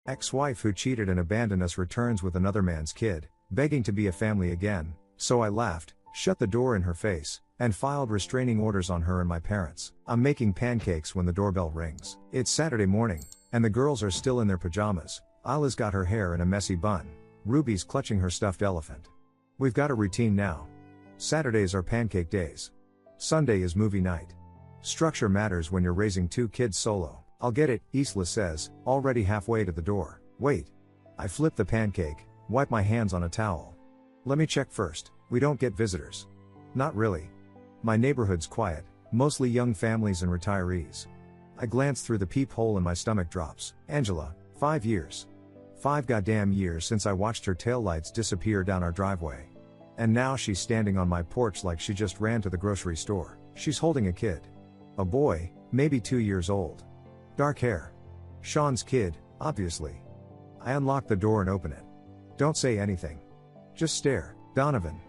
Ex-wife who cheated and abandoned us returns with another man's kid, begging to be a family again, so I laughed, shut the door in her face, and filed restraining orders on her and my parents. I'm making pancakes when the doorbell rings. It's Saturday morning, and the girls are still in their pajamas. Isla's got her hair in a messy bun. Ruby's clutching her stuffed elephant. We've got a routine now. Saturdays are pancake days. Sunday is movie night. Structure matters when you're raising 2 kids solo. I'll get it, Isla says, already halfway to the door. Wait. I flip the pancake, wipe my hands on a towel. Let me check first. We don't get visitors. Not really. My neighborhood's quiet, mostly young families and retirees. I glance through the peephole and my stomach drops. Angela, 5 years. 5 goddamn years since I watched her taillights disappear down our driveway. And now she's standing on my porch like she just ran to the grocery store. She's holding a kid. A boy, maybe 2 years old. Dark hair. Sean's kid, obviously. I unlock the door and open it. Don't say anything. Just stare. Donovan.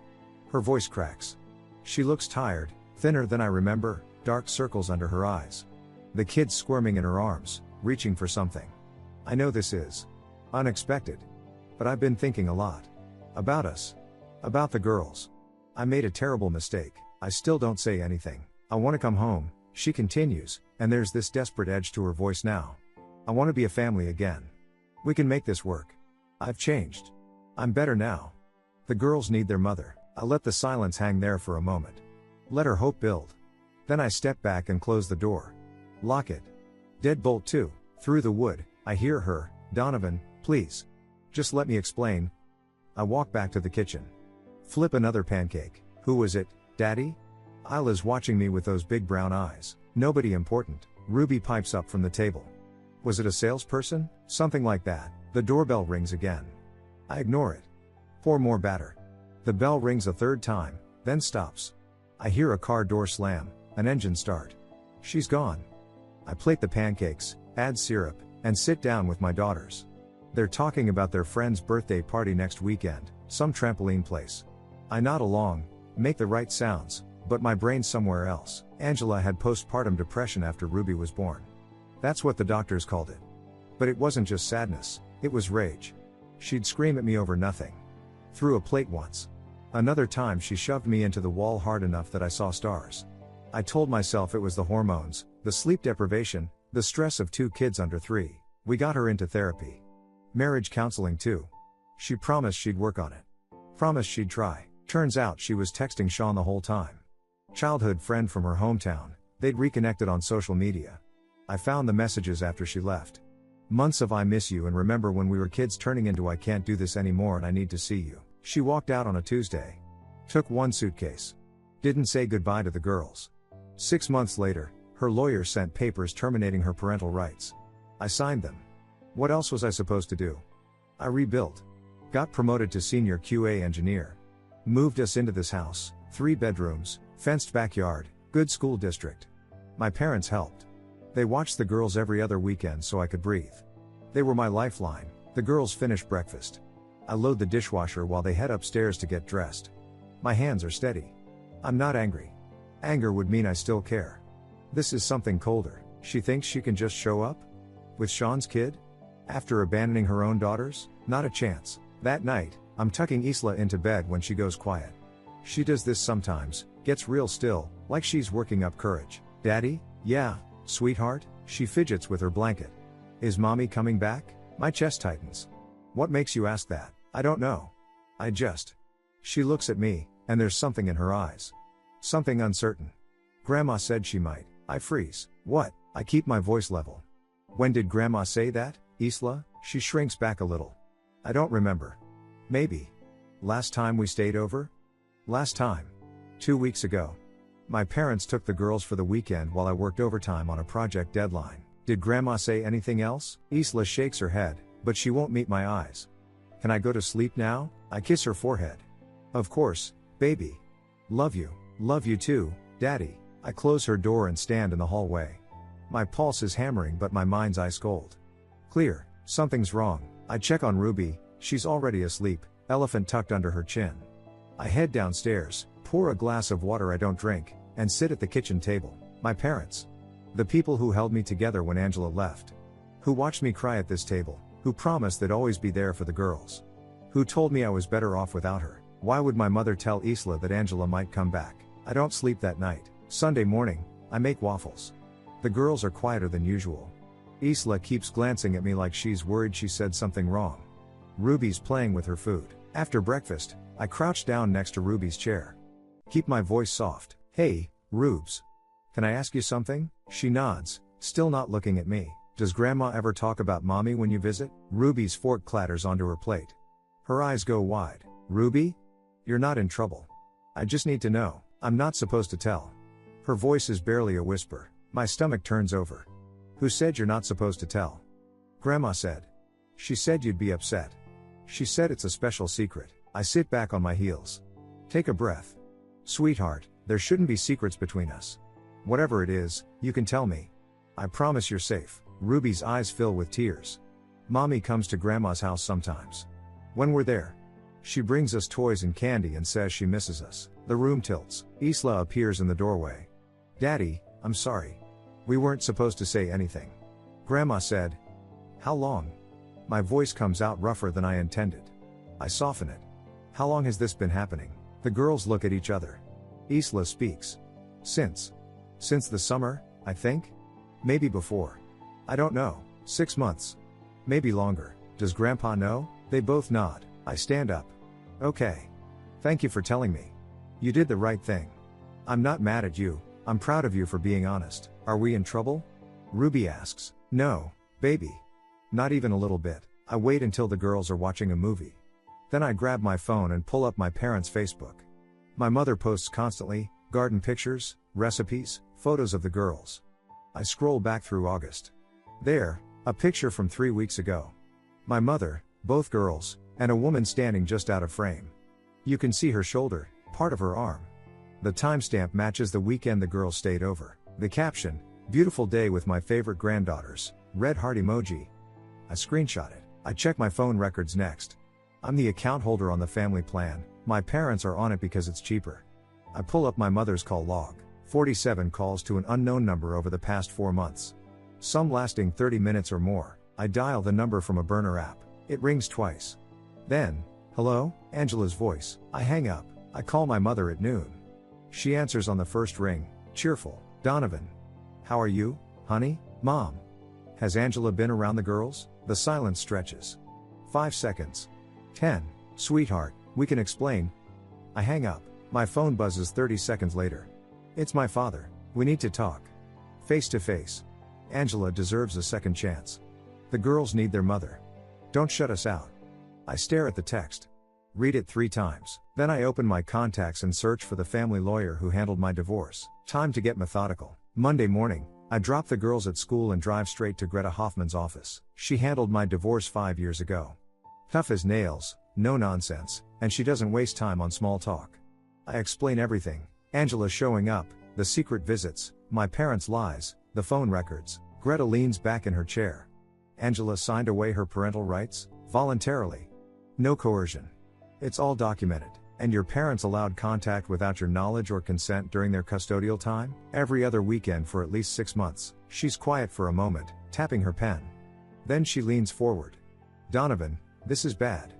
Her voice cracks. She looks tired, thinner than I remember, dark circles under her eyes. The kid's squirming in her arms, reaching for something. I know this is unexpected. But I've been thinking a lot. About us. About the girls. I made a terrible mistake. I still don't say anything. I want to come home, she continues, and there's this desperate edge to her voice now. I want to be a family again. We can make this work. I've changed. I'm better now. The girls need their mother. I let the silence hang there for a moment. Let her hope build. Then I step back and close the door. Lock it. Deadbolt 2. Through the wood, I hear her. Donovan, please. Just let me explain. I walk back to the kitchen. Flip another pancake. Who was it, Daddy? Isla's watching me with those big brown eyes. Nobody important. Ruby pipes up from the table. Was it a salesperson? Something like that. The doorbell rings again. I ignore it. Pour more batter. The bell rings a third time, then stops. I hear a car door slam, an engine start. She's gone. I plate the pancakes, add syrup, and sit down with my daughters. They're talking about their friend's birthday party next weekend, some trampoline place. I nod along, make the right sounds, but my brain's somewhere else. Angela had postpartum depression after Ruby was born. That's what the doctors called it. But it wasn't just sadness, it was rage. She'd scream at me over nothing. Threw a plate once. Another time she shoved me into the wall hard enough that I saw stars. I told myself it was the hormones, the sleep deprivation, the stress of 2 kids under 3. We got her into therapy. Marriage counseling too. She promised she'd work on it. Promised she'd try. Turns out she was texting Sean the whole time. Childhood friend from her hometown, they'd reconnected on social media. I found the messages after she left. Months of I miss you and remember when we were kids turning into I can't do this anymore and I need to see you. She walked out on a Tuesday. Took 1 suitcase. Didn't say goodbye to the girls. 6 months later, her lawyer sent papers terminating her parental rights. I signed them. What else was I supposed to do? I rebuilt. Got promoted to senior QA engineer. Moved us into this house, 3 bedrooms, fenced backyard, good school district. My parents helped. They watched the girls every other weekend so I could breathe. They were my lifeline. The girls finish breakfast. I load the dishwasher while they head upstairs to get dressed. My hands are steady. I'm not angry. Anger would mean I still care. This is something colder. She thinks she can just show up? With Sean's kid? After abandoning her own daughters? Not a chance. That night, I'm tucking Isla into bed when she goes quiet. She does this sometimes, gets real still, like she's working up courage. Daddy? Yeah, sweetheart? She fidgets with her blanket. Is mommy coming back? My chest tightens. What makes you ask that? I don't know. I just. She looks at me, and there's something in her eyes. Something uncertain. Grandma said she might. I freeze. What? I keep my voice level. When did Grandma say that, Isla? She shrinks back a little. I don't remember. Maybe. Last time we stayed over? Last time. 2 weeks ago. My parents took the girls for the weekend while I worked overtime on a project deadline. Did Grandma say anything else? Isla shakes her head, but she won't meet my eyes. Can I go to sleep now? I kiss her forehead. Of course, baby. Love you. Love you too, Daddy. I close her door and stand in the hallway. My pulse is hammering but my mind's ice cold. Clear, something's wrong. I check on Ruby, she's already asleep, elephant tucked under her chin. I head downstairs, pour a glass of water I don't drink, and sit at the kitchen table. My parents. The people who held me together when Angela left. Who watched me cry at this table. Who promised they'd always be there for the girls? Who told me I was better off without her? Why would my mother tell Isla that Angela might come back? I don't sleep that night. Sunday morning, I make waffles. The girls are quieter than usual. Isla keeps glancing at me like she's worried she said something wrong. Ruby's playing with her food. After breakfast, I crouch down next to Ruby's chair. Keep my voice soft. Hey, Rubes. Can I ask you something? She nods, still not looking at me. Does Grandma ever talk about Mommy when you visit? Ruby's fork clatters onto her plate. Her eyes go wide. Ruby? You're not in trouble. I just need to know. I'm not supposed to tell. Her voice is barely a whisper. My stomach turns over. Who said you're not supposed to tell? Grandma said. She said you'd be upset. She said it's a special secret. I sit back on my heels. Take a breath. Sweetheart, there shouldn't be secrets between us. Whatever it is, you can tell me. I promise you're safe. Ruby's eyes fill with tears. Mommy comes to Grandma's house sometimes. When we're there, she brings us toys and candy and says she misses us. The room tilts. Isla appears in the doorway. Daddy, I'm sorry. We weren't supposed to say anything. Grandma said. How long? My voice comes out rougher than I intended. I soften it. How long has this been happening? The girls look at each other. Isla speaks. Since the summer, I think? Maybe before. I don't know. 6 months. Maybe longer. Does Grandpa know? They both nod. I stand up. Okay. Thank you for telling me. You did the right thing. I'm not mad at you. I'm proud of you for being honest. Are we in trouble? Ruby asks. No, baby. Not even a little bit. I wait until the girls are watching a movie. Then I grab my phone and pull up my parents' Facebook. My mother posts constantly, garden pictures, recipes, photos of the girls. I scroll back through August. There, a picture from 3 weeks ago. My mother, both girls, and a woman standing just out of frame. You can see her shoulder, part of her arm. The timestamp matches the weekend the girls stayed over. The caption, beautiful day with my favorite granddaughters, red heart emoji. I screenshot it. I check my phone records next. I'm the account holder on the family plan. My parents are on it because it's cheaper. I pull up my mother's call log. 47 calls to an unknown number over the past 4 months. Some lasting 30 minutes or more. I dial the number from a burner app. It rings twice. Then, hello, Angela's voice. I hang up. I call my mother at noon. She answers on the first ring, cheerful. Donovan. How are you, honey? Mom. Has Angela been around the girls? The silence stretches. 5 seconds. 10. Sweetheart, we can explain. I hang up. My phone buzzes 30 seconds later. It's my father. We need to talk. Face to face. Angela deserves a second chance. The girls need their mother. Don't shut us out. I stare at the text. Read it 3 times. Then I open my contacts and search for the family lawyer who handled my divorce. Time to get methodical. Monday morning, I drop the girls at school and drive straight to Greta Hoffman's office. She handled my divorce 5 years ago. Tough as nails, no nonsense, and she doesn't waste time on small talk. I explain everything. Angela showing up, the secret visits, my parents' lies, the phone records. Greta leans back in her chair. Angela signed away her parental rights, voluntarily. No coercion. It's all documented. And your parents allowed contact without your knowledge or consent during their custodial time? Every other weekend for at least 6 months. She's quiet for a moment, tapping her pen. Then she leans forward. Donovan, this is bad.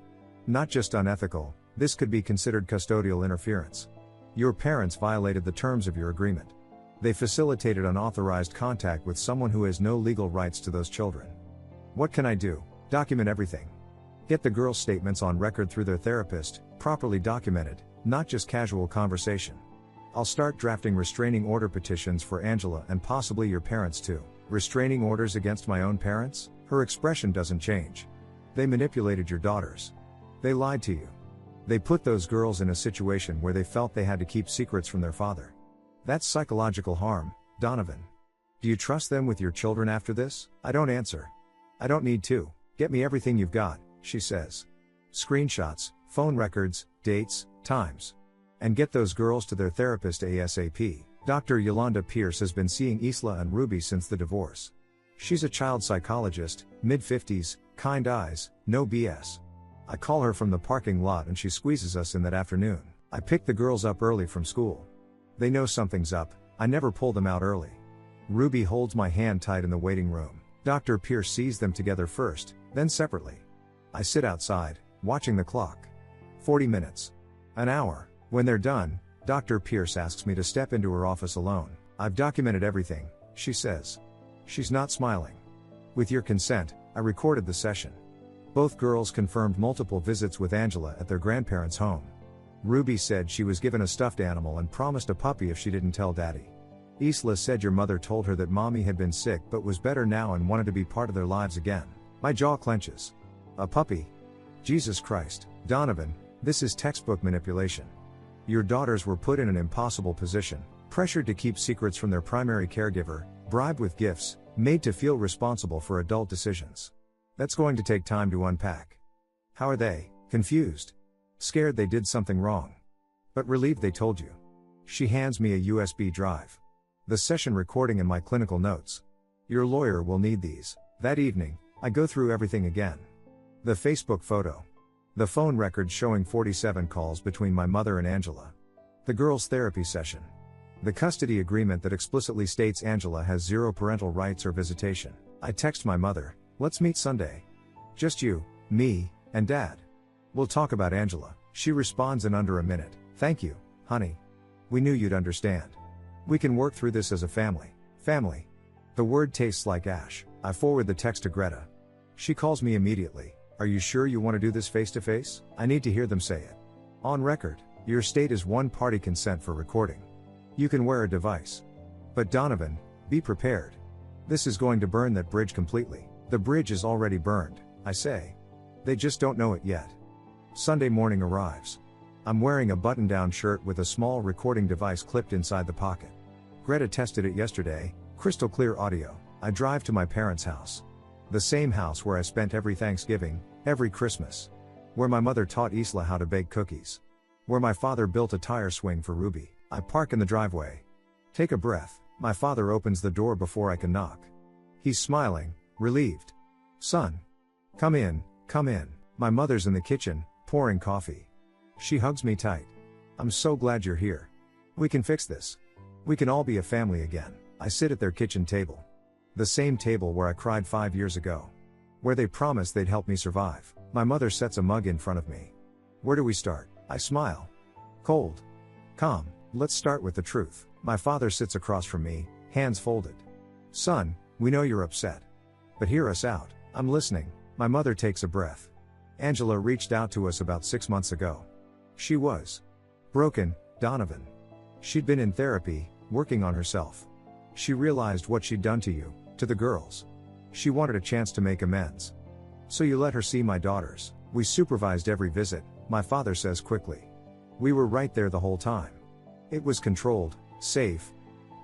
Not just unethical, this could be considered custodial interference. Your parents violated the terms of your agreement. They facilitated unauthorized contact with someone who has no legal rights to those children. What can I do? Document everything. Get the girls' statements on record through their therapist, properly documented, not just casual conversation. I'll start drafting restraining order petitions for Angela and possibly your parents too. Restraining orders against my own parents? Her expression doesn't change. They manipulated your daughters. They lied to you. They put those girls in a situation where they felt they had to keep secrets from their father. That's psychological harm, Donovan. Do you trust them with your children after this? I don't answer. I don't need to. Get me everything you've got, she says. Screenshots, phone records, dates, times. And get those girls to their therapist ASAP. Dr. Yolanda Pierce has been seeing Isla and Ruby since the divorce. She's a child psychologist, mid-50s, kind eyes, no BS. I call her from the parking lot and she squeezes us in that afternoon. I pick the girls up early from school. They know something's up. I never pull them out early. Ruby holds my hand tight in the waiting room. Dr. Pierce sees them together first, then separately. I sit outside, watching the clock. 40 minutes. An hour. When they're done, Dr. Pierce asks me to step into her office alone. I've documented everything, she says. She's not smiling. With your consent, I recorded the session. Both girls confirmed multiple visits with Angela at their grandparents' home. Ruby said she was given a stuffed animal and promised a puppy if she didn't tell Daddy. Isla said your mother told her that Mommy had been sick but was better now and wanted to be part of their lives again. My jaw clenches. A puppy? Jesus Christ, Donovan, this is textbook manipulation. Your daughters were put in an impossible position, pressured to keep secrets from their primary caregiver, bribed with gifts, made to feel responsible for adult decisions. That's going to take time to unpack. How are they? Confused. Scared they did something wrong. But relieved they told you. She hands me a USB drive. The session recording and my clinical notes. Your lawyer will need these. That evening, I go through everything again. The Facebook photo. The phone records showing 47 calls between my mother and Angela. The girls' therapy session. The custody agreement that explicitly states Angela has zero parental rights or visitation. I text my mother, let's meet Sunday. Just you, me, and Dad. We'll talk about Angela. She responds in under a minute. Thank you, honey. We knew you'd understand. We can work through this as a family. Family. The word tastes like ash. I forward the text to Greta. She calls me immediately. Are you sure you want to do this face to face? I need to hear them say it. On record, your state is one-party consent for recording. You can wear a device. But Donovan, be prepared. This is going to burn that bridge completely. The bridge is already burned, I say. They just don't know it yet. Sunday morning arrives. I'm wearing a button-down shirt with a small recording device clipped inside the pocket. Greta tested it yesterday, crystal clear audio. I drive to my parents' house. The same house where I spent every Thanksgiving, every Christmas. Where my mother taught Isla how to bake cookies. Where my father built a tire swing for Ruby. I park in the driveway. Take a breath. My father opens the door before I can knock. He's smiling, relieved. Son. Come in, come in. My mother's in the kitchen, pouring coffee. She hugs me tight. I'm so glad you're here. We can fix this. We can all be a family again. I sit at their kitchen table. The same table where I cried 5 years ago. Where they promised they'd help me survive. My mother sets a mug in front of me. Where do we start? I smile. Cold. Calm. Let's start with the truth. My father sits across from me, hands folded. Son, we know you're upset. But hear us out. I'm listening. My mother takes a breath. Angela reached out to us about 6 months ago. She was broken, Donovan. She'd been in therapy, working on herself. She realized what she'd done to you, to the girls. She wanted a chance to make amends. So you let her see my daughters. We supervised every visit, my father says quickly. We were right there the whole time. It was controlled, safe.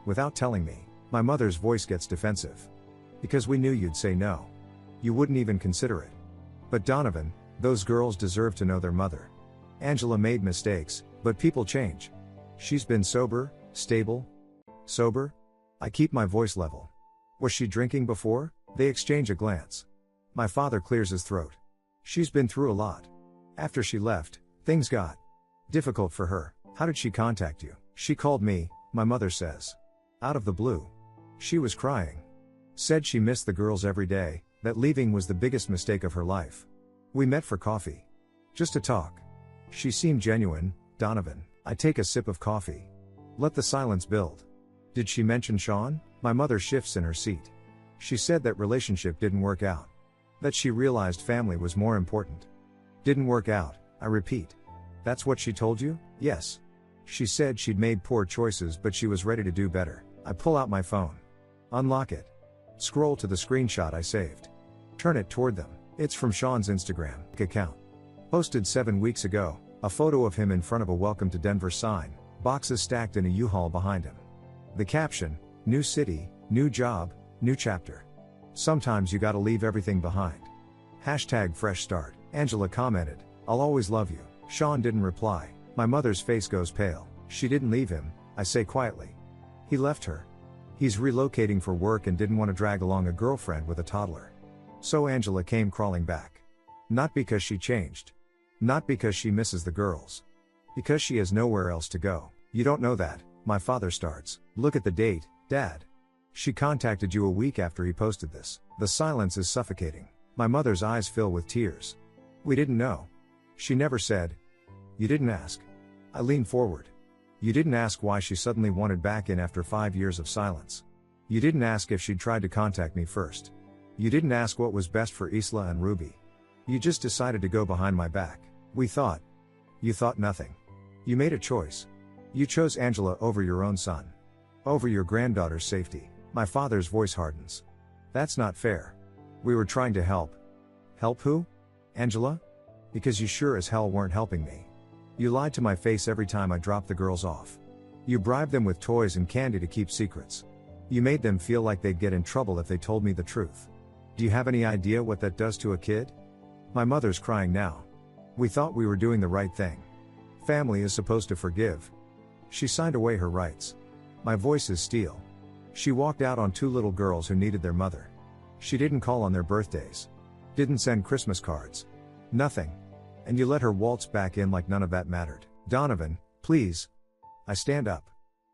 Without telling me, my mother's voice gets defensive. Because we knew you'd say no. You wouldn't even consider it. But Donovan, those girls deserve to know their mother. Angela made mistakes, but people change. She's been sober, stable. Sober? I keep my voice level. Was she drinking before? They exchange a glance. My father clears his throat. She's been through a lot. After she left, things got difficult for her. How did she contact you? She called me, my mother says. Out of the blue. She was crying. Said she missed the girls every day, that leaving was the biggest mistake of her life. We met for coffee. Just to talk. She seemed genuine, Donovan. I take a sip of coffee. Let the silence build. Did she mention Sean? My mother shifts in her seat. She said that relationship didn't work out. That she realized family was more important. Didn't work out, I repeat. That's what she told you? Yes. She said she'd made poor choices but she was ready to do better. I pull out my phone. Unlock it. Scroll to the screenshot I saved. Turn it toward them. It's from Sean's Instagram account. Posted 7 weeks ago, a photo of him in front of a Welcome to Denver sign, boxes stacked in a U-Haul behind him. The caption, new city, new job, new chapter. Sometimes you gotta leave everything behind. Hashtag fresh start. Angela commented, I'll always love you. Sean didn't reply. My mother's face goes pale. She didn't leave him, I say quietly. He left her. He's relocating for work and didn't want to drag along a girlfriend with a toddler. So Angela came crawling back. Not because she changed. Not because she misses the girls. Because she has nowhere else to go. You don't know that, my father starts. Look at the date, Dad. She contacted you a week after he posted this. The silence is suffocating. My mother's eyes fill with tears. We didn't know. She never said. You didn't ask. I leaned forward. You didn't ask why she suddenly wanted back in after 5 years of silence. You didn't ask if she'd tried to contact me first. You didn't ask what was best for Isla and Ruby. You just decided to go behind my back. We thought. You thought nothing. You made a choice. You chose Angela over your own son. Over your granddaughter's safety. My father's voice hardens. That's not fair. We were trying to help. Help who? Angela? Because you sure as hell weren't helping me. You lied to my face every time I dropped the girls off. You bribed them with toys and candy to keep secrets. You made them feel like they'd get in trouble if they told me the truth. Do you have any idea what that does to a kid? My mother's crying now. We thought we were doing the right thing. Family is supposed to forgive. She signed away her rights. My voice is steel. She walked out on 2 little girls who needed their mother. She didn't call on their birthdays. Didn't send Christmas cards. Nothing. And you let her waltz back in like none of that mattered. Donovan, please. I stand up.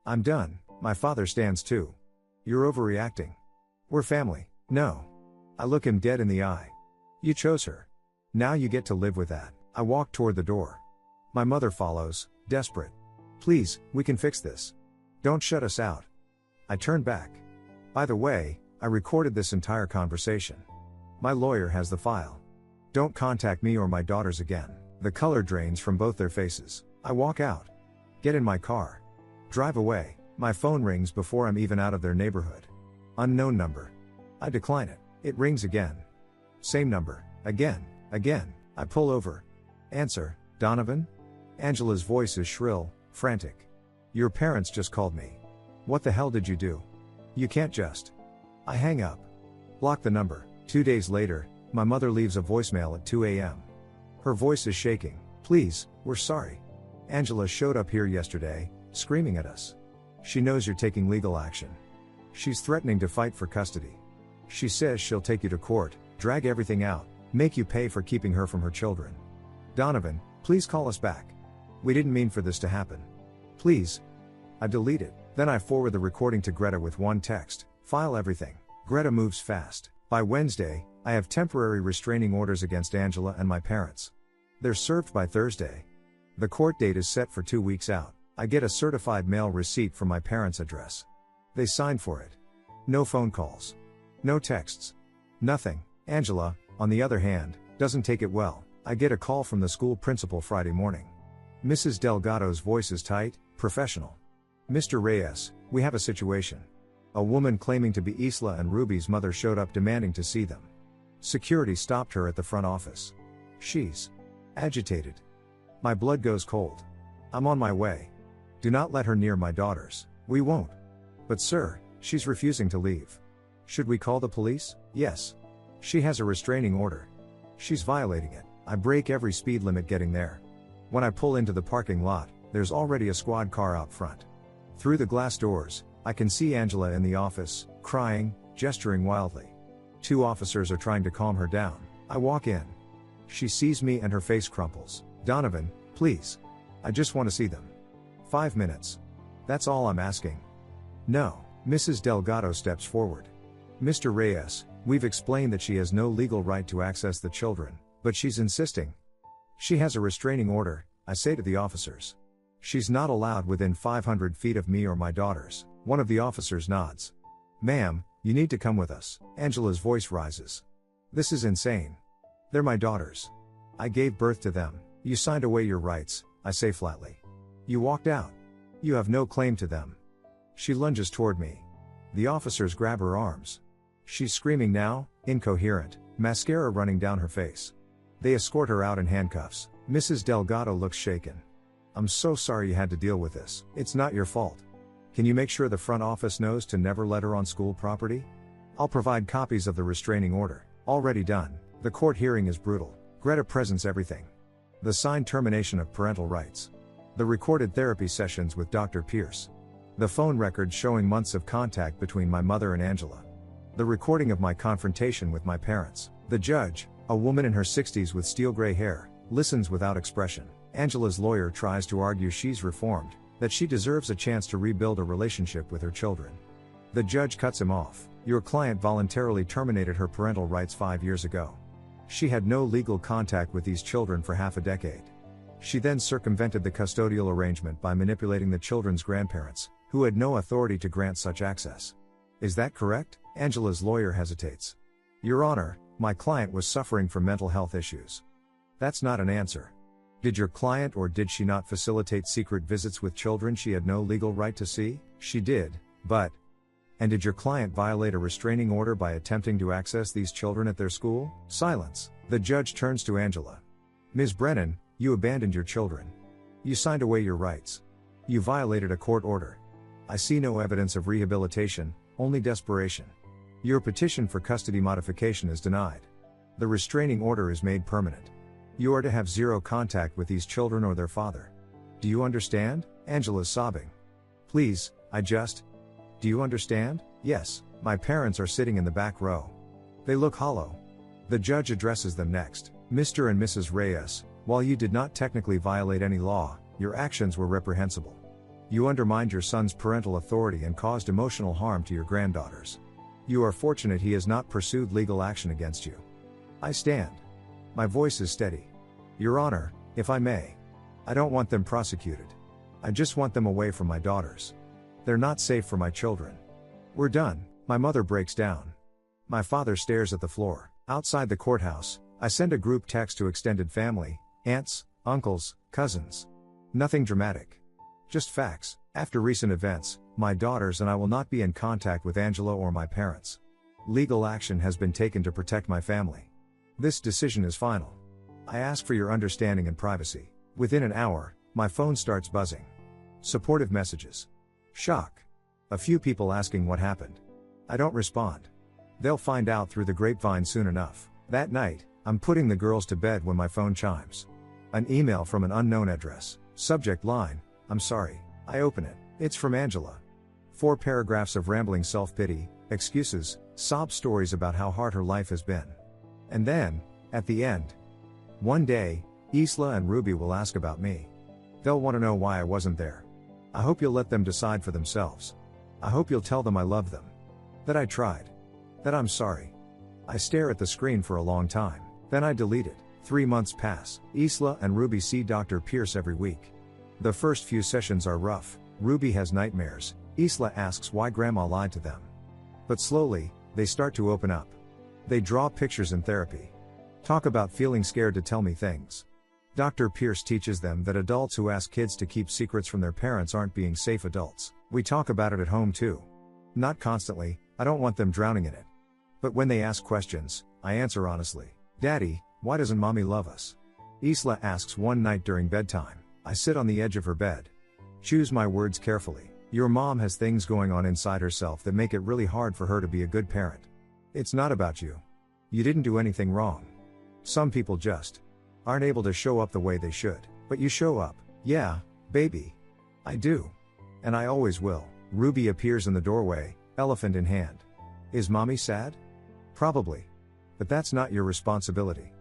I'm done. My father stands too. You're overreacting. We're family. No. I look him dead in the eye. You chose her. Now you get to live with that. I walk toward the door. My mother follows, desperate. Please, we can fix this. Don't shut us out. I turn back. By the way, I recorded this entire conversation. My lawyer has the file. Don't contact me or my daughters again. The color drains from both their faces. I walk out. Get in my car. Drive away. My phone rings before I'm even out of their neighborhood. Unknown number. I decline it. It rings again. Same number. Again. I pull over. Answer, Donovan? Angela's voice is shrill, frantic. Your parents just called me. What the hell did you do? You can't just. I hang up. Block the number. 2 days later, my mother leaves a voicemail at 2 a.m. Her voice is shaking. Please, we're sorry. Angela showed up here yesterday, screaming at us. She knows you're taking legal action. She's threatening to fight for custody. She says she'll take you to court, drag everything out, make you pay for keeping her from her children. Donovan, please call us back. We didn't mean for this to happen. Please. I delete it. Then I forward the recording to Greta with one text, file everything. Greta moves fast. By Wednesday, I have temporary restraining orders against Angela and my parents. They're served by Thursday. The court date is set for 2 weeks out. I get a certified mail receipt from my parents' address. They signed for it. No phone calls. No texts. Nothing. Angela, on the other hand, doesn't take it well. I get a call from the school principal Friday morning. Mrs. Delgado's voice is tight, professional. Mr. Reyes, we have a situation. A woman claiming to be Isla and Ruby's mother showed up demanding to see them. Security stopped her at the front office. She's agitated. My blood goes cold. I'm on my way. Do not let her near my daughters. We won't. But sir, she's refusing to leave. Should we call the police? Yes. She has a restraining order. She's violating it. I break every speed limit getting there. When I pull into the parking lot, there's already a squad car out front. Through the glass doors, I can see Angela in the office, crying, gesturing wildly. 2 officers are trying to calm her down. I walk in. She sees me and her face crumples. Donovan, please. I just want to see them. 5 minutes. That's all I'm asking. No. Mrs. Delgado steps forward. Mr. Reyes, we've explained that she has no legal right to access the children, but she's insisting. She has a restraining order, I say to the officers. She's not allowed within 500 feet of me or my daughters. One of the officers nods. Ma'am, you need to come with us. Angela's voice rises. This is insane. They're my daughters. I gave birth to them. You signed away your rights, I say flatly. You walked out. You have no claim to them. She lunges toward me. The officers grab her arms. She's screaming now, incoherent, mascara running down her face. They escort her out in handcuffs. Mrs. Delgado looks shaken. I'm so sorry you had to deal with this. It's not your fault. Can you make sure the front office knows to never let her on school property? I'll provide copies of the restraining order. Already done. The court hearing is brutal. Greta presents everything. The signed termination of parental rights. The recorded therapy sessions with Dr. Pierce. The phone records showing months of contact between my mother and Angela. The recording of my confrontation with my parents. The judge, a woman in her 60s with steel gray hair, listens without expression. Angela's lawyer tries to argue she's reformed, that she deserves a chance to rebuild a relationship with her children. The judge cuts him off. Your client voluntarily terminated her parental rights 5 years ago. She had no legal contact with these children for half a decade. She then circumvented the custodial arrangement by manipulating the children's grandparents, who had no authority to grant such access. Is that correct? Angela's lawyer hesitates. Your Honor, my client was suffering from mental health issues. That's not an answer. Did your client or did she not facilitate secret visits with children she had no legal right to see? She did, but... And did your client violate a restraining order by attempting to access these children at their school? Silence. The judge turns to Angela. Ms. Brennan, you abandoned your children. You signed away your rights. You violated a court order. I see no evidence of rehabilitation, only desperation. Your petition for custody modification is denied. The restraining order is made permanent. You are to have zero contact with these children or their father. Do you understand? Angela's sobbing. Please, Do you understand? Yes, my parents are sitting in the back row. They look hollow. The judge addresses them next. Mr. and Mrs. Reyes, while you did not technically violate any law, your actions were reprehensible. You undermined your son's parental authority and caused emotional harm to your granddaughters. You are fortunate he has not pursued legal action against you. I stand. My voice is steady. Your Honor, if I may. I don't want them prosecuted. I just want them away from my daughters. They're not safe for my children. We're done. My mother breaks down. My father stares at the floor. Outside the courthouse, I send a group text to extended family, aunts, uncles, cousins. Nothing dramatic. Just facts. After recent events, my daughters and I will not be in contact with Angela or my parents. Legal action has been taken to protect my family. This decision is final. I ask for your understanding and privacy. Within an hour, my phone starts buzzing. Supportive messages. Shock. A few people asking what happened. I don't respond. They'll find out through the grapevine soon enough. That night, I'm putting the girls to bed when my phone chimes. An email from an unknown address. Subject line, I'm sorry. I open it. It's from Angela. 4 paragraphs of rambling self-pity, excuses, sob stories about how hard her life has been. And then, at the end, one day, Isla and Ruby will ask about me. They'll want to know why I wasn't there. I hope you'll let them decide for themselves. I hope you'll tell them I love them. That I tried. That I'm sorry. I stare at the screen for a long time. Then I delete it. 3 months pass. Isla and Ruby see Dr. Pierce every week. The first few sessions are rough. Ruby has nightmares. Isla asks why Grandma lied to them. But slowly, they start to open up. They draw pictures in therapy. Talk about feeling scared to tell me things. Dr. Pierce teaches them that adults who ask kids to keep secrets from their parents aren't being safe adults. We talk about it at home too. Not constantly, I don't want them drowning in it. But when they ask questions, I answer honestly. Daddy, why doesn't Mommy love us? Isla asks one night during bedtime. I sit on the edge of her bed. Choose my words carefully. Your mom has things going on inside herself that make it really hard for her to be a good parent. It's not about you. You didn't do anything wrong. Some people just aren't able to show up the way they should. But you show up. Yeah, baby. I do. And I always will. Ruby appears in the doorway, elephant in hand. Is Mommy sad? Probably. But that's not your responsibility.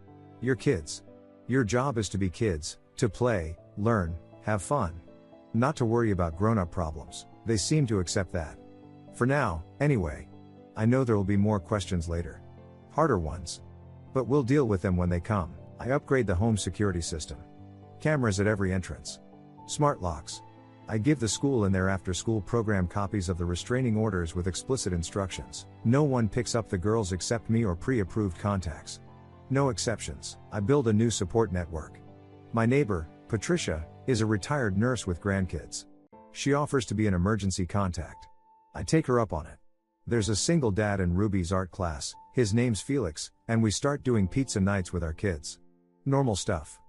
You're kids. Your job is to be kids, to play, learn, have fun. Not to worry about grown-up problems. They seem to accept that. For now, anyway. I know there will be more questions later. Harder ones. But we'll deal with them when they come. I upgrade the home security system. Cameras at every entrance. Smart locks. I give the school and their after-school program copies of the restraining orders with explicit instructions. No one picks up the girls except me or pre-approved contacts. No exceptions. I build a new support network. My neighbor, Patricia, is a retired nurse with grandkids. She offers to be an emergency contact. I take her up on it. There's a single dad in Ruby's art class, his name's Felix, and we start doing pizza nights with our kids. Normal stuff.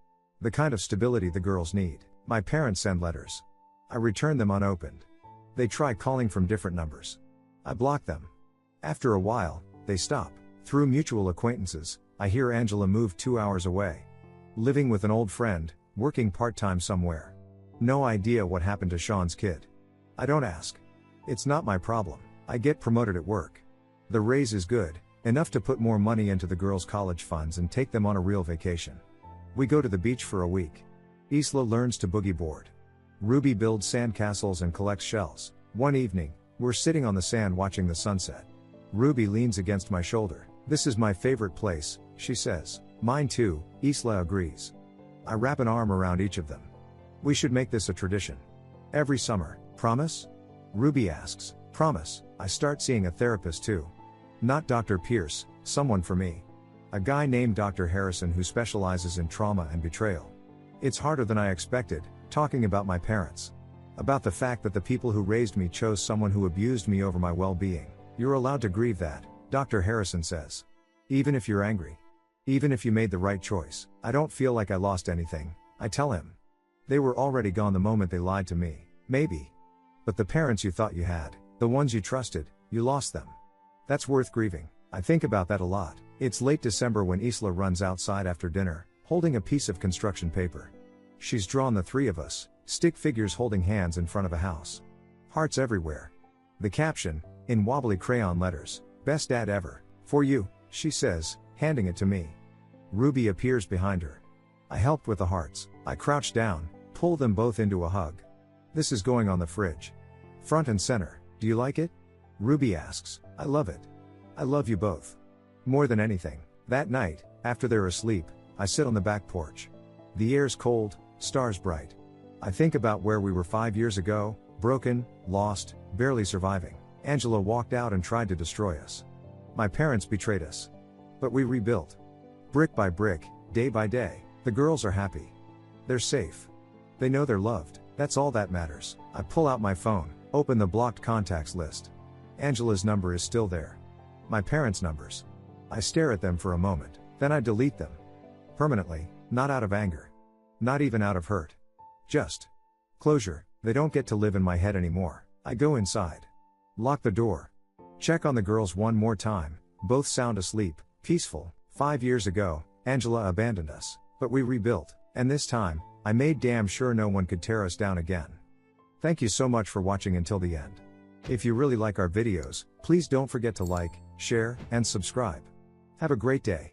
The kind of stability the girls need. My parents send letters. I return them unopened. They try calling from different numbers. I block them. After a while, they stop. Through mutual acquaintances, I hear Angela moved 2 hours away. Living with an old friend, working part-time somewhere. No idea what happened to Sean's kid. I don't ask. It's not my problem. I get promoted at work. The raise is good, enough to put more money into the girls' college funds and take them on a real vacation. We go to the beach for a week. Isla learns to boogie board. Ruby builds sandcastles and collects shells. One evening, we're sitting on the sand watching the sunset. Ruby leans against my shoulder. This is my favorite place, she says. Mine too, Isla agrees. I wrap an arm around each of them. We should make this a tradition. Every summer, promise? Ruby asks. Promise. I start seeing a therapist too. Not Dr. Pierce, someone for me. A guy named Dr. Harrison who specializes in trauma and betrayal. It's harder than I expected, talking about my parents. About the fact that the people who raised me chose someone who abused me over my well-being. You're allowed to grieve that, Dr. Harrison says. Even if you're angry. Even if you made the right choice. I don't feel like I lost anything, I tell him. They were already gone the moment they lied to me, maybe. But the parents you thought you had, the ones you trusted, you lost them. That's worth grieving. I think about that a lot. It's late December when Isla runs outside after dinner, holding a piece of construction paper. She's drawn the three of us, stick figures holding hands in front of a house. Hearts everywhere. The caption, in wobbly crayon letters, "Best dad ever, for you," she says, handing it to me. Ruby appears behind her. I helped with the hearts. I crouch down, pull them both into a hug. This is going on the fridge. Front and center. Do you like it? Ruby asks. I love it. I love you both. More than anything. That night, after they're asleep, I sit on the back porch. The air's cold, stars bright. I think about where we were 5 years ago, broken, lost, barely surviving. Angela walked out and tried to destroy us. My parents betrayed us. But we rebuilt. Brick by brick, day by day. The girls are happy. They're safe. They know they're loved. That's all that matters. I pull out my phone, open the blocked contacts list. Angela's number is still there. My parents' numbers. I stare at them for a moment, then I delete them. Permanently, not out of anger. Not even out of hurt. Just closure. They don't get to live in my head anymore. I go inside. Lock the door. Check on the girls one more time. Both sound asleep, peaceful. 5 years ago, Angela abandoned us, but we rebuilt, and this time, I made damn sure no one could tear us down again. Thank you so much for watching until the end. If you really like our videos, please don't forget to like, share, and subscribe. Have a great day.